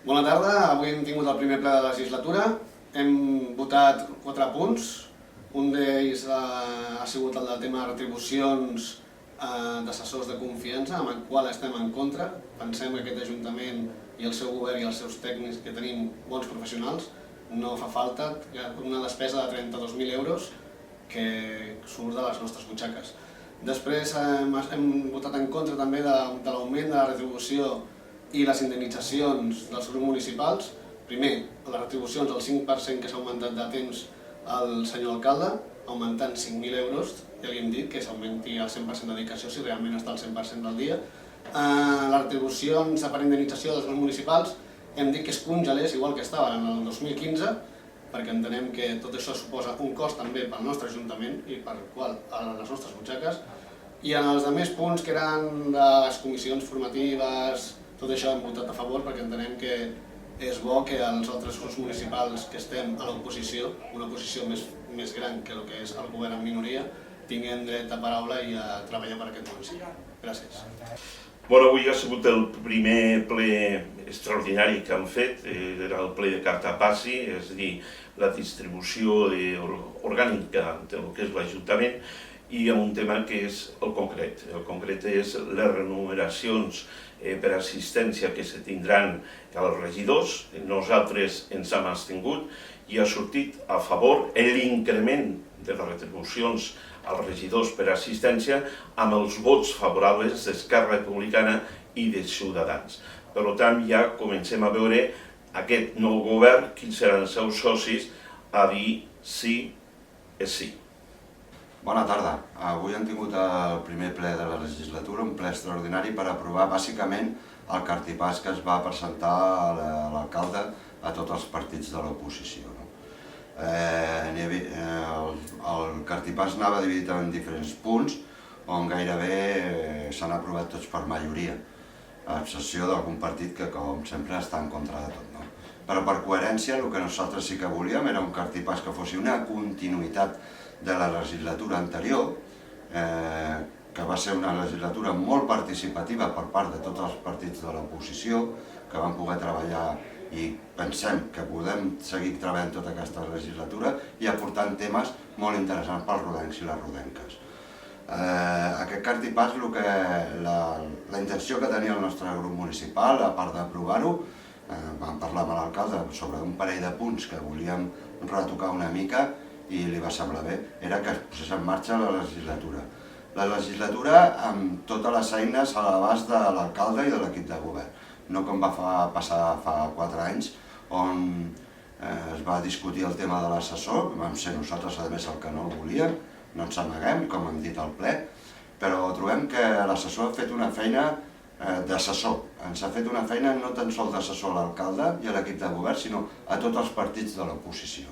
Bona tarda, avui hem tingut el primer ple de la legislatura. Hem votat 4 punts. Un d'ells ha sigut el del tema de retribucions d'assessors de confiança, amb el qual estem en contra. Pensem que aquest Ajuntament i el seu govern i els seus tècnics, que tenim bons professionals, no fa falta una despesa de 32.000 euros que surt de les nostres butxaques. Després hem votat en contra també de l'augment de la retribució i les indemnitzacions dels grups municipals. Primer, les retribucions al 5% que s'ha augmentat de temps al senyor alcalde, augmentant 5.000 euros, ja li hem dit que s'augmenti al 100% de dedicació si realment està al 100% del dia. Les retribucions per indemnització dels grups municipals hem dit que es congelés igual que estava en el 2015, perquè entenem que tot això suposa un cost també pel nostre Ajuntament i per les nostres butxaques. I en els altres punts, que eren de les comissions formatives, tot això hem votat a favor perquè entenem que és bo que els altres grups municipals que estem a l'oposició, una oposició més gran que el que és el govern en minoria, tinguem dret de paraula i a treballar per aquest municipi. Gràcies. Avui ha sigut el primer ple extraordinari que han fet, era el ple de carta passi, és a dir, la distribució orgànica del que és l'Ajuntament, i amb un tema que és el concret. El concret és les remuneracions per assistència que se tindran als regidors. Nosaltres ens hem abstingut i ha sortit a favor l'increment de les retribucions als regidors per assistència amb els vots favorables d'Esquerra Republicana i de Ciutadans. Per tant, ja comencem a veure aquest nou govern, quins seran els seus socis, a dir sí és sí. Bona tarda. Avui hem tingut el primer ple de la legislatura, un ple extraordinari per aprovar bàsicament el cartipàs que es va presentar a l'alcalde a tots els partits de l'oposició. El cartipàs anava dividit en diferents punts on gairebé s'han aprovat tots per majoria, a excepció d'algun partit que, com sempre, està en contra de tot. Però per coherència, el que nosaltres sí que volíem era un cartipàs que fos una continuïtat de la legislatura anterior, que va ser una legislatura molt participativa per part de tots els partits de l'oposició, que van poder treballar i pensem que podem seguir treballant tota aquesta legislatura i aportant temes molt interessants pels rodencs i les rodenques. Aquest cartipàs, la intenció que tenia el nostre grup municipal, a part d'aprovar-ho, vam parlar amb l'alcalde sobre un parell de punts que volíem retocar una mica i li va semblar bé, era que es posés en marxa la legislatura. La legislatura amb totes les eines a l'abast de l'alcalde i de l'equip de govern, no com va passar fa 4 anys, on es va discutir el tema de l'assessor, vam ser nosaltres a més el que no el volíem, no ens amaguem, com hem dit al ple, però trobem que l'assessor ha fet una feina d'assessor, ens ha fet una feina no tan sols d'assessor a l'alcalde i a l'equip de govern, sinó a tots els partits de l'oposició.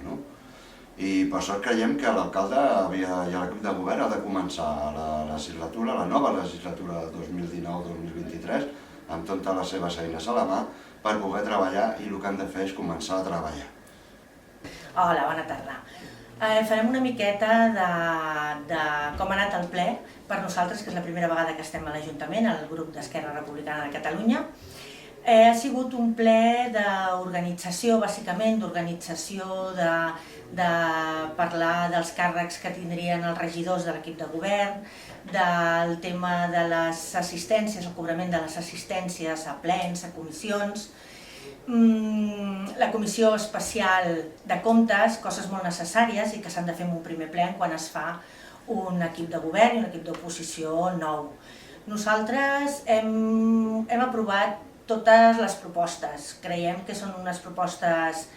I per això creiem que l'alcalde i l'equip de govern ha de començar la nova legislatura del 2019-2023 amb totes les seves eines a la mà per poder treballar i el que han de fer és començar a treballar. Hola, bona tarda. Farem una miqueta de com ha anat el ple per nosaltres, que és la primera vegada que estem a l'Ajuntament, el grup d'Esquerra Republicana de Catalunya. Ha sigut un ple d'organització, bàsicament, d'organització, de parlar dels càrrecs que tindrien els regidors de l'equip de govern, del tema de les assistències, el cobrament de les assistències a plens, a comissions, la comissió especial de comptes, coses molt necessàries i que s'han de fer en un primer ple quan es fa un equip de govern i un equip d'oposició nou. Nosaltres hem aprovat totes les propostes. Creiem que són unes propostes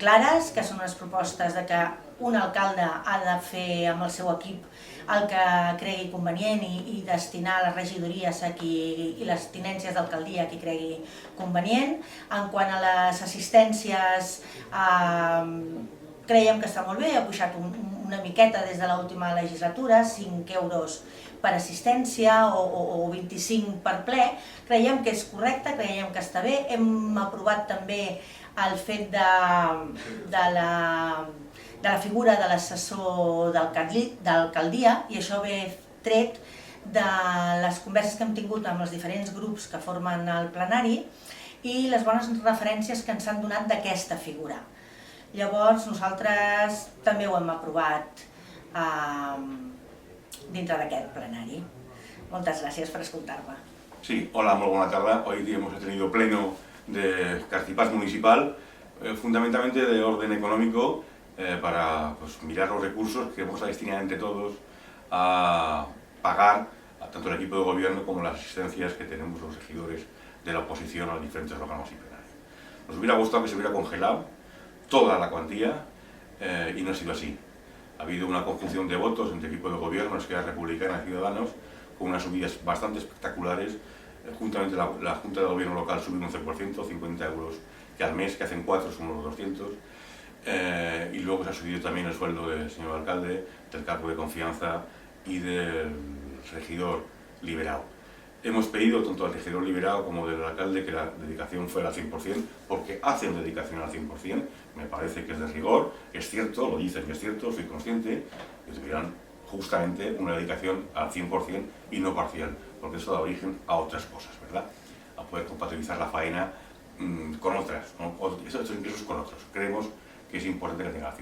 clares, que són unes propostes que un alcalde ha de fer amb el seu equip el que cregui convenient i destinar les regidories i les tinències d'alcaldia a qui cregui convenient. En quant a les assistències, creiem que està molt bé, ha pujat una miqueta des de l'última legislatura, 5 euros per assistència o 25 per ple. Creiem que és correcte, creiem que està bé. Hem aprovat també el fet de la figura de l'assessor d'alcaldia i això ve tret de les converses que hem tingut amb els diferents grups que formen el plenari i les bones referències que ens han donat d'aquesta figura. Llavors nosaltres també ho hem aprovat dintre d'aquest plenari. Moltes gràcies per escoltar-me. Sí, hola, muy buena tarde. Hoy hemos tenido pleno de Cartipás municipal, fundamentalmente de orden económico, para mirar los recursos que vamos a destinar entre todos a pagar a tanto el equipo de gobierno como las asistencias que tenemos los regidores de la oposición a los diferentes órganos y plenarios. Nos hubiera gustado que se hubiera congelado toda la cuantía y no ha sido así. Ha habido una conjunción de votos entre equipo de gobierno, Esquerra Republicana y Ciudadanos, con unas subidas bastante espectaculares. Juntamente la Junta de Gobierno local sube un 11%, 50 euros que al mes, que hacen 4 son unos 200. Y luego se ha subido también el sueldo del señor alcalde, del cargo de confianza y del regidor liberado. Hemos pedido tanto al regidor liberado como del alcalde que la dedicación fuera al 100%, porque hacen dedicación al 100%, me parece que es de rigor, es cierto, lo dicen que es cierto, soy consciente, que tuvieran justamente una dedicación al 100% y no parcial, porque eso da origen a otras cosas, ¿verdad? A poder compatibilizar la faena con otras, estos ingresos con otros. Creemos que es importante que tenga al 100%.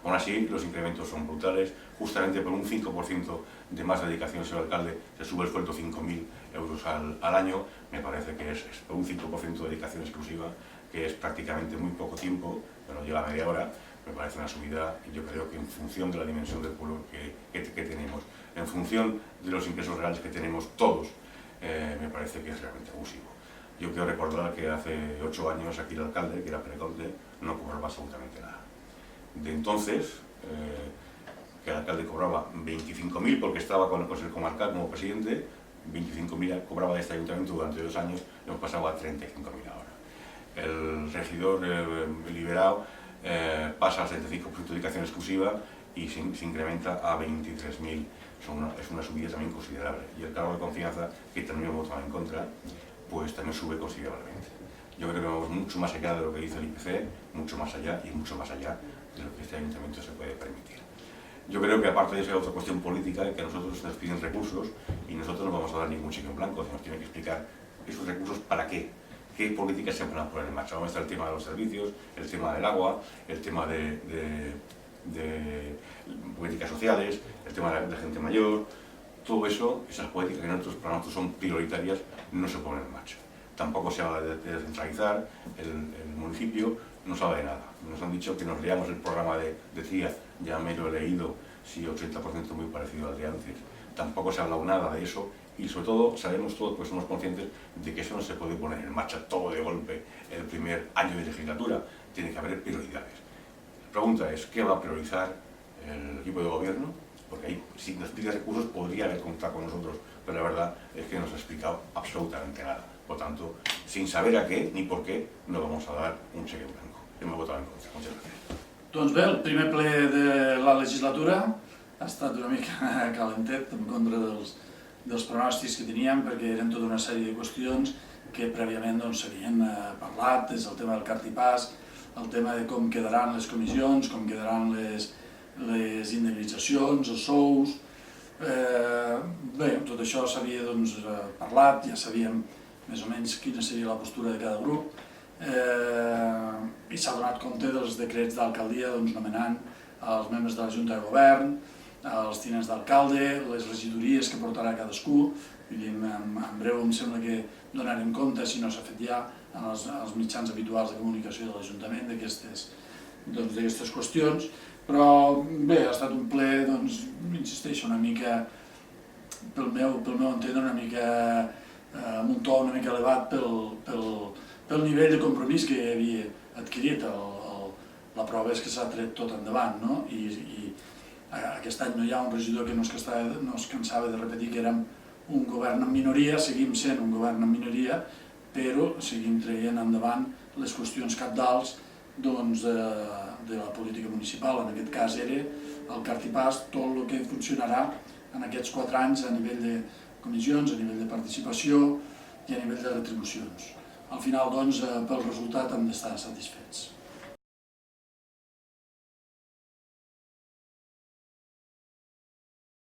Aún así, los incrementos son brutales, justamente por un 5% de más dedicación, señor alcalde, se sube el sueldo 5.000 euros al año, me parece que es un 5% de dedicación exclusiva, que es prácticamente muy poco tiempo, pero llega a media hora, me parece una subida, y yo creo que en función de la dimensión del pueblo que tenemos, en función de los ingresos reales que tenemos todos, me parece que es realmente abusivo. Yo quiero recordar que hace 8 años aquí el alcalde, que era Pereconte, no cobraba absolutamente nada. De entonces, que el alcalde cobraba 25.000 porque estaba con el Consejo Comarcal como presidente, 25.000 cobraba de este ayuntamiento durante 2 años, hemos pasado a 35.000 ahora. El regidor liberado pasa al 75% de dedicación exclusiva y se incrementa a 23.000. Es una subida también considerable. Y el cargo de confianza, que también hemos votado en contra, pues también sube considerablemente. Yo creo que vamos mucho más allá de lo que dice el IPC, mucho más allá y mucho más allá de lo que este ayuntamiento se puede permitir. Yo creo que aparte de eso hay otra cuestión política, que a nosotros nos piden recursos y nosotros no vamos a dar ningún cheque en blanco, nos tienen que explicar esos recursos para qué políticas se van a poner en marcha. Vamos a estar el tema de los servicios, el tema del agua, el tema de políticas sociales, el tema de la gente mayor, todo eso, esas políticas que para nosotros son prioritarias, no se ponen en marcha. Tampoco se habla de descentralizar, el municipio no sabe de nada. Nos han dicho que nos leamos el programa de TRIA, ya me lo he leído, sí, 80% muy parecido al de antes. Tampoco se ha hablado nada de eso y sobre todo sabemos todos, pues somos conscientes de que eso no se puede poner en marcha todo de golpe el primer año de legislatura, tiene que haber prioridades. La pregunta es, ¿qué va a priorizar el equipo de gobierno? Porque ahí, si nos pide recursos, podría haber contado con nosotros, pero la verdad es que no nos ha explicado absolutamente nada. Por tanto, sin saber a qué ni por qué, no vamos a dar un cheque en blanco. Hem votat en contra. Moltes gràcies. Doncs bé, el primer ple de la legislatura ha estat una mica calentet en contra dels pronòstics que teníem, perquè eren tota una sèrie de qüestions que prèviament s'havien parlat, des del tema del cartipàs, el tema de com quedaran les comissions, com quedaran les indemnitzacions, els sous. Bé, tot això s'havia parlat, ja sabíem més o menys quina seria la postura de cada grup, i s'ha donat compte dels decrets d'alcaldia nomenant els membres de la Junta de Govern, els tinents d'alcalde, les regidories que portarà cadascú. En breu em sembla que donarem compte, si no s'ha fet ja, als mitjans habituals de comunicació de l'Ajuntament d'aquestes qüestions. Però bé, ha estat un ple, insisteixo, una mica, pel meu entendre, una mica amb un to una mica elevat pel nivell de compromís que havia adquirit. La prova és que s'ha tret tot endavant, i aquest any no hi ha un regidor que no es cansava de repetir que érem un govern en minoria, seguim sent un govern en minoria, però seguim traient endavant les qüestions cabdals de la política municipal. En aquest cas era el cartipàs, tot el que funcionarà en aquests 4 anys a nivell de comissions, a nivell de participació i a nivell de retribucions. Al final, pel resultat, hem d'estar satisfets.